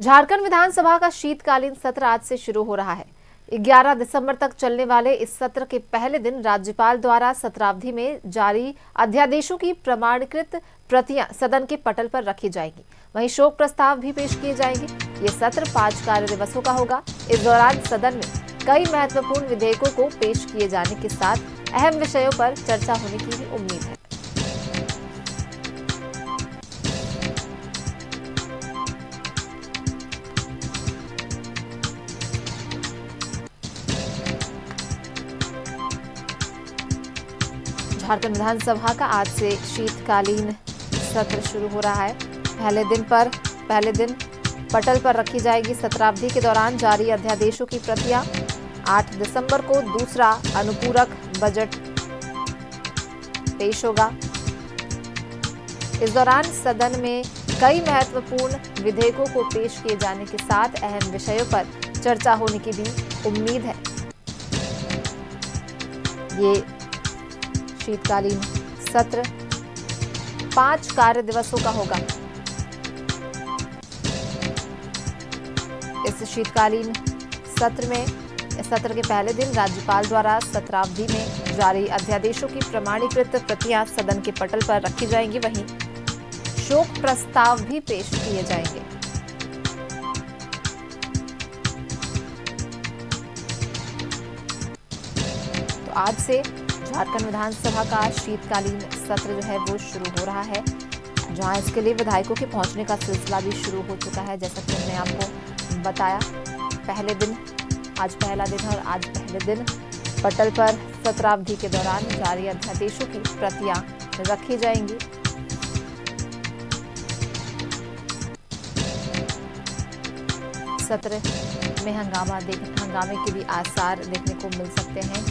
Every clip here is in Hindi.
झारखंड विधानसभा का शीतकालीन सत्र आज से शुरू हो रहा है। 11 दिसंबर तक चलने वाले इस सत्र के पहले दिन राज्यपाल द्वारा सत्रावधि में जारी अध्यादेशों की प्रमाणीकृत प्रतियां सदन के पटल पर रखी जाएंगी। वहीं शोक प्रस्ताव भी पेश किए जाएंगे। ये सत्र 5 कार्य दिवसों का होगा। इस दौरान सदन में कई महत्वपूर्ण विधेयकों को पेश किए जाने के साथ अहम विषयों पर चर्चा होने की भी उम्मीद है। झारखंड विधानसभा का आज से शीतकालीन सत्र शुरू हो रहा है। पहले दिन पटल पर रखी जाएगी सत्रावधि के दौरान जारी अध्यादेशों की प्रतियां। 8 दिसंबर को दूसरा अनुपूरक बजट पेश होगा। इस दौरान सदन में कई महत्वपूर्ण विधेयकों को पेश किए जाने के साथ अहम विषयों पर चर्चा होने की भी उम्मीद है। ये शीतकालीन सत्र 5 कार्य दिवसों का होगा। इस शीतकालीन सत्र के पहले दिन राज्यपाल द्वारा सत्रावधि में जारी अध्यादेशों की प्रमाणीकृत प्रतियां सदन के पटल पर रखी जाएंगी। वहीं शोक प्रस्ताव भी पेश किए जाएंगे। तो आज से झारखंड विधानसभा का शीतकालीन सत्र जो है वो शुरू हो रहा है, जहां इसके लिए विधायकों के पहुंचने का सिलसिला भी शुरू हो चुका है। जैसा कि हमने आपको बताया, आज पहला दिन है और आज पहले दिन पटल पर सत्रावधि के दौरान जारी अध्यादेशों की प्रतियां रखी जाएंगी। सत्र में हंगामे के भी आसार देखने को मिल सकते हैं।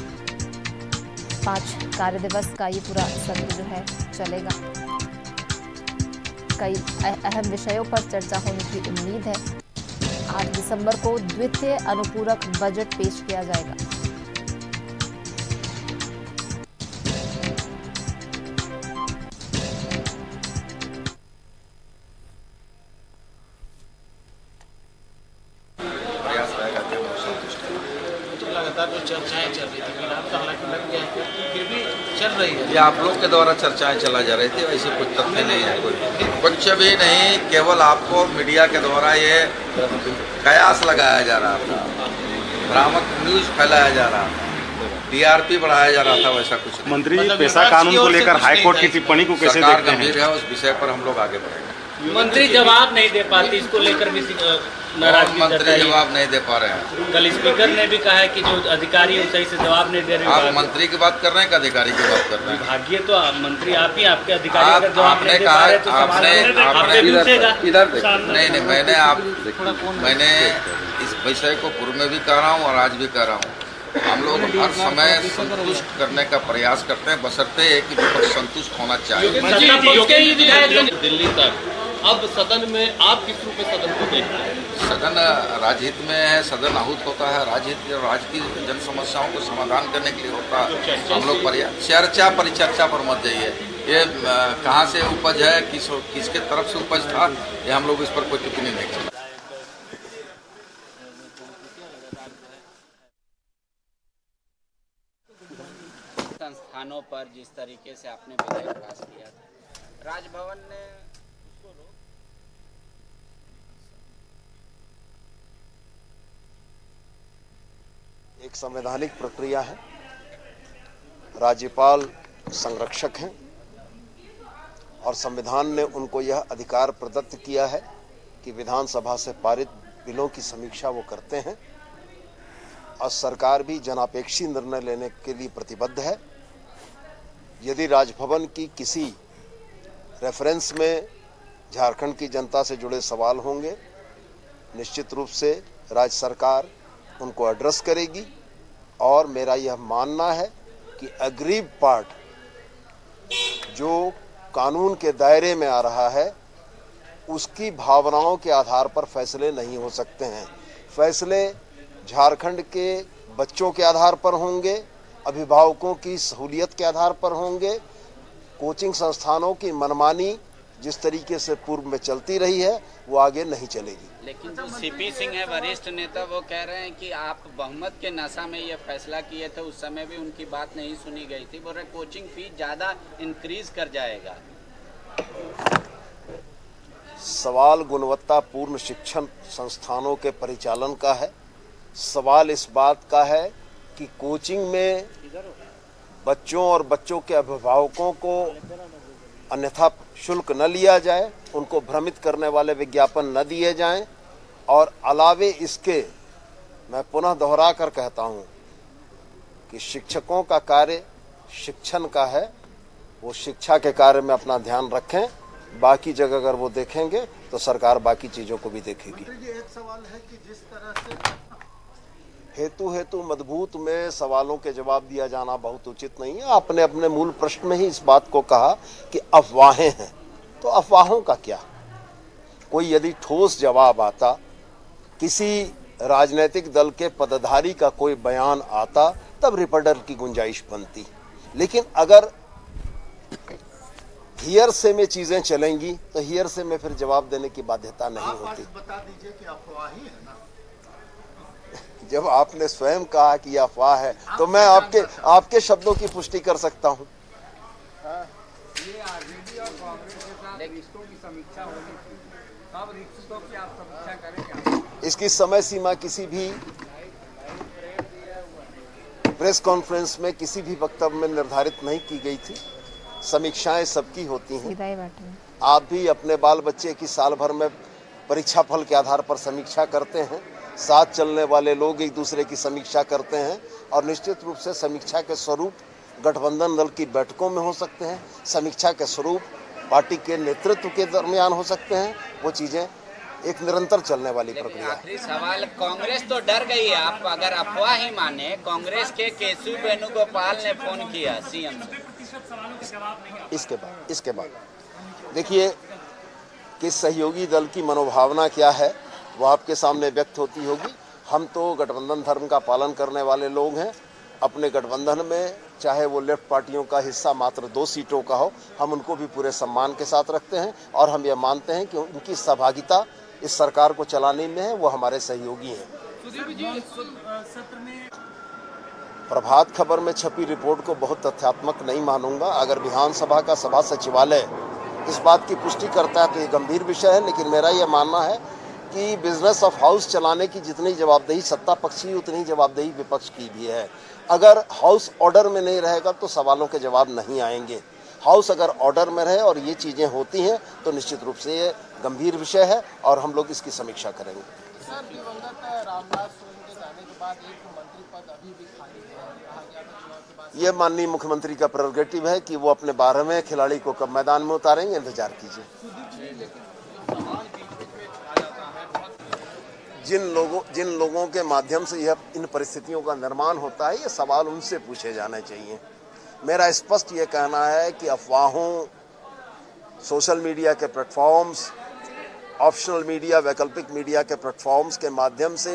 5 कार्य दिवस का ये पूरा सत्र जो है चलेगा। कई अहम विषयों पर चर्चा होने की उम्मीद है। 8 दिसंबर को द्वितीय अनुपूरक बजट पेश किया जाएगा। लगातार जो चर्चाएं चल रही थी, फिलहाल तो हालांकि लग गया है, फिर भी चल रही है। ये आप लोग के द्वारा चर्चाएं चला जा रही थी, वैसे कुछ तथ्य नहीं है, कुछ भी नहीं। केवल आपको मीडिया के द्वारा ये कयास लगाया जा रहा था, भ्रामक न्यूज फैलाया जा रहा था, टीआरपी बढ़ाया जा रहा था, वैसा कुछ नहीं। मंत्री जी, पेशा कानून को लेकर हाईकोर्ट की टिप्पणी को कैसे देखते हैं? सरकार गंभीर है, उस विषय पर हम लोग आगे बढ़ेंगे। मंत्री जवाब नहीं दे पाती, इसको लेकर भी नाराजगी मंत्री जवाब नहीं दे पा रहे हैं। कल स्पीकर ने भी कहा है कि जो अधिकारी है सही से जवाब नहीं दे रहे। आप मंत्री की बात कर रहे हैं कि अधिकारी की बात कर रहे हैं? विभागीय तो मंत्री आप ही, आपके अधिकारी अगर जवाब नहीं दे पा रहे तो मैंने इस विषय को पूर्व में भी कह रहा हूँ और आज भी कह रहा हूँ। हम लोग हर समय संतुष्ट करने का प्रयास करते हैं, बशर्ते कि विपक्ष संतुष्ट होना चाहिए। दिल्ली तक अब सदन में आप किस रूप में सदन को देख रहे हैं? सदन राजहित में है, सदन आहूत होता है राजहित और राज्य की जन समस्याओं को समाधान करने के लिए होता है। हम लोग चर्चा परिचर्चा पर मत जाइए। ये कहाँ से उपज है, किसके तरफ से उपज था, ये हम लोग इस पर कोई टिप्पणी नहीं करते। संस्थानों पर जिस तरीके से आपने विधेयक पास किया था, राजभवन ने एक संवैधानिक प्रक्रिया है। राज्यपाल संरक्षक हैं और संविधान ने उनको यह अधिकार प्रदत्त किया है कि विधानसभा से पारित बिलों की समीक्षा वो करते हैं और सरकार भी जनापेक्षी निर्णय लेने के लिए प्रतिबद्ध है। यदि राजभवन की किसी रेफरेंस में झारखंड की जनता से जुड़े सवाल होंगे, निश्चित रूप से राज्य सरकार उनको एड्रेस करेगी। और मेरा यह मानना है कि अग्रीव पार्ट जो कानून के दायरे में आ रहा है, उसकी भावनाओं के आधार पर फैसले नहीं हो सकते हैं। फैसले झारखंड के बच्चों के आधार पर होंगे, अभिभावकों की सहूलियत के आधार पर होंगे, कोचिंग संस्थानों की मनमानी जिस तरीके से पूर्व में चलती रही है वो आगे नहीं चलेगी। लेकिन जो सीपी सिंह है वरिष्ठ नेता, वो कह रहे हैं कि आप बहुमत के नशा में ये फैसला किए थे, उस समय भी उनकी बात नहीं सुनी गई थी। बोल रहे कोचिंग फीस ज़्यादा इंक्रीज कर जाएगा। सवाल गुणवत्तापूर्ण शिक्षण संस्थानों के परिचालन का है। सवाल इस बात का है कि कोचिंग में बच्चों और बच्चों के अभिभावकों को अन्यथा शुल्क न लिया जाए, उनको भ्रमित करने वाले विज्ञापन न दिए जाएं, और अलावे इसके मैं पुनः दोहरा कर कहता हूं कि शिक्षकों का कार्य शिक्षण का है, वो शिक्षा के कार्य में अपना ध्यान रखें। बाकी जगह अगर वो देखेंगे तो सरकार बाकी चीजों को भी देखेगी। एक सवाल है कि जिस तरह से हेतु मजबूत में सवालों के जवाब दिया जाना बहुत उचित नहीं है। आपने अपने मूल प्रश्न में ही इस बात को कहा कि अफवाहें हैं, तो अफवाहों का क्या? कोई यदि ठोस जवाब आता, किसी राजनीतिक दल के पदाधिकारी का कोई बयान आता, तब रिपोर्टर की गुंजाइश बनती। लेकिन अगर हियर से में चीजें चलेंगी तो हियर से में फिर जवाब देने की बाध्यता नहीं होती। बता दीजिए कि अफवाह ही है ना। जब आपने स्वयं कहा कि यह अफवाह है तो मैं आपके शब्दों की पुष्टि कर सकता हूं। ये आरजेडी और कांग्रेस के साथ रिश्तों की समीक्षा होनी थी, कब रिश्तों की आप समीक्षा करेंगे? इसकी समय सीमा किसी भी प्रेस कॉन्फ्रेंस में किसी भी वक्तव्य में निर्धारित नहीं की गई थी। समीक्षाएं सबकी होती हैं। आप भी अपने बाल बच्चे की साल भर में परीक्षा फल के आधार पर समीक्षा करते हैं। साथ चलने वाले लोग एक दूसरे की समीक्षा करते हैं, और निश्चित रूप से समीक्षा के स्वरूप गठबंधन दल की बैठकों में हो सकते हैं, समीक्षा के स्वरूप पार्टी के नेतृत्व के दरमियान हो सकते हैं। वो चीजें एक निरंतर चलने वाली प्रक्रिया है। आखिरी सवाल, कांग्रेस तो डर गई है। आप अगर अफवाह ही माने, कांग्रेस के केशव वेणुगोपाल ने फोन किया सीएम से। इसके बाद देखिए कि सहयोगी दल की मनोभावना क्या है वो आपके सामने व्यक्त होती होगी। हम तो गठबंधन धर्म का पालन करने वाले लोग हैं। अपने गठबंधन में चाहे वो लेफ्ट पार्टियों का हिस्सा मात्र 2 सीटों का हो, हम उनको भी पूरे सम्मान के साथ रखते हैं, और हम ये मानते हैं कि उनकी सहभागिता इस सरकार को चलाने में है, वो हमारे सहयोगी हैं। प्रभात खबर में छपी रिपोर्ट को बहुत तथ्यात्मक नहीं मानूंगा। अगर विधानसभा का सभा सचिवालय इस बात की पुष्टि करता है तो ये गंभीर विषय है, लेकिन मेरा ये मानना है कि बिजनेस ऑफ हाउस चलाने की जितनी जवाबदेही सत्ता पक्ष की, उतनी जवाबदेही विपक्ष की भी है। अगर हाउस ऑर्डर में नहीं रहेगा तो सवालों के जवाब नहीं आएंगे। हाउस अगर ऑर्डर में रहे और ये चीज़ें होती हैं तो निश्चित रूप से ये गंभीर विषय है और हम लोग इसकी समीक्षा करेंगे। सर, दिवंगत रामनाथ सोरेन के जाने के बाद एक मंत्री पद अभी भी खाली है, कहा गया था चुनाव के बाद। ये माननीय मुख्यमंत्री का प्रेरोगेटिव है कि वो अपने 12वें खिलाड़ी को कब मैदान में उतारेंगे, इंतजार कीजिए। जिन लोगों के माध्यम से यह इन परिस्थितियों का निर्माण होता है, ये सवाल उनसे पूछे जाने चाहिए। मेरा स्पष्ट ये कहना है कि अफवाहों, सोशल मीडिया के प्लेटफॉर्म्स, ऑप्शनल मीडिया, वैकल्पिक मीडिया के प्लेटफॉर्म्स के माध्यम से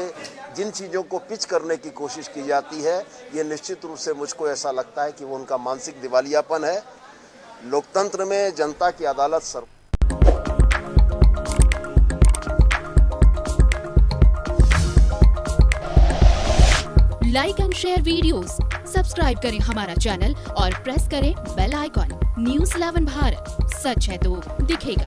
जिन चीज़ों को पिच करने की कोशिश की जाती है, ये निश्चित रूप से मुझको ऐसा लगता है कि वो उनका मानसिक दिवालियापन है। लोकतंत्र में जनता की अदालत like and share videos, subscribe करें हमारा चैनल और प्रेस करें बेल आइकॉन। न्यूज़ 11 भारत, सच है तो दिखेगा।